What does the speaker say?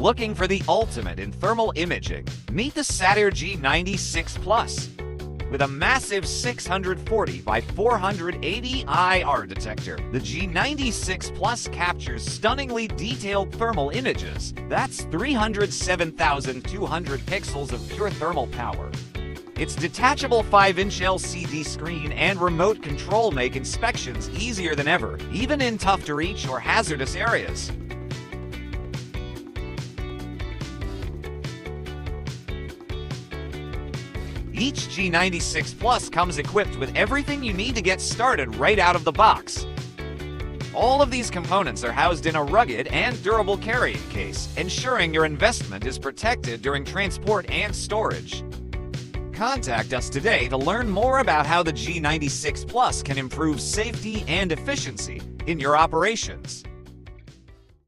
Looking for the ultimate in thermal imaging? Meet the SATIR G96 Plus. With a massive 640 by 480 IR detector, the G96 Plus captures stunningly detailed thermal images. That's 307,200 pixels of pure thermal power. Its detachable 5-inch LCD screen and remote control make inspections easier than ever, even in tough-to-reach or hazardous areas. Each G96 Plus comes equipped with everything you need to get started right out of the box. All of these components are housed in a rugged and durable carrying case, ensuring your investment is protected during transport and storage. Contact us today to learn more about how the G96 Plus can improve safety and efficiency in your operations.